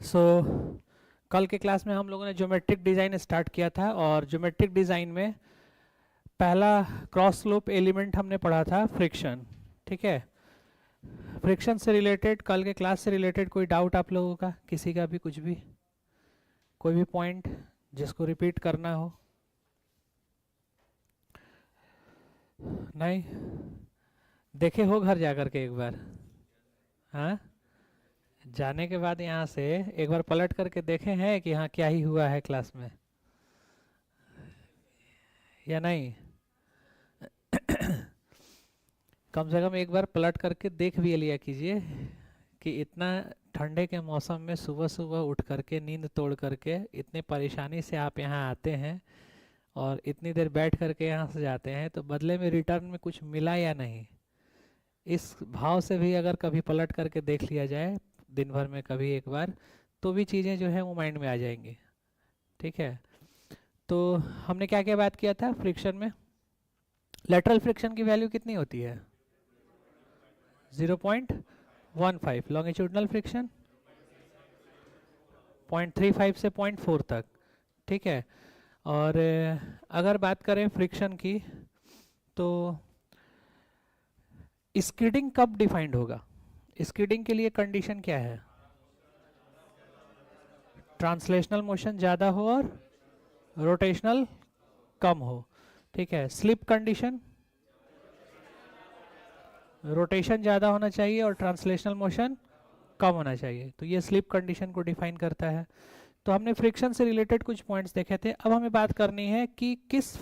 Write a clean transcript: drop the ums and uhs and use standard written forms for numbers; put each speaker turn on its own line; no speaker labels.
सो कल के क्लास में हम लोगों ने ज्योमेट्रिक डिज़ाइन स्टार्ट किया था और ज्योमेट्रिक डिज़ाइन में पहला क्रॉस स्लोप एलिमेंट हमने पढ़ा था फ्रिक्शन। ठीक है, फ्रिक्शन से रिलेटेड कल के क्लास से रिलेटेड कोई डाउट आप लोगों का, किसी का भी, कुछ भी, कोई भी पॉइंट जिसको रिपीट करना हो? नहीं? देखे हो घर जा कर के एक बार? हाँ, जाने के बाद यहाँ से एक बार पलट करके देखे हैं कि हाँ क्या ही हुआ है क्लास में, या नहीं? कम से कम एक बार पलट करके देख भी लिया कीजिए कि इतना ठंडे के मौसम में सुबह सुबह उठ करके नींद तोड़ करके इतनी परेशानी से आप यहाँ आते हैं और इतनी देर बैठ करके यहाँ से जाते हैं, तो बदले में रिटर्न में कुछ मिला या नहीं, इस भाव से भी अगर कभी पलट करके देख लिया जाए दिन भर में कभी एक बार, तो भी चीज़ें जो है वो माइंड में आ जाएंगी। ठीक है, तो हमने क्या क्या बात किया था फ्रिक्शन में? लेटरल फ्रिक्शन की वैल्यू कितनी होती है? 0.15। लॉन्गिट्यूडनल फ्रिक्शन 0.35 से 0.4 तक। ठीक है, और अगर बात करें फ्रिक्शन की, तो स्किडिंग कब डिफाइंड होगा? स्किडिंग के लिए कंडीशन क्या है? ट्रांसलेशनल मोशन ज़्यादा हो और रोटेशनल कम हो। ठीक है, स्लिप कंडीशन, रोटेशन ज़्यादा होना चाहिए और ट्रांसलेशनल मोशन कम होना चाहिए, तो ये स्लिप कंडीशन को डिफाइन करता है। तो हमने फ्रिक्शन से रिलेटेड कुछ पॉइंट्स देखे थे। अब हमें बात करनी है कि किस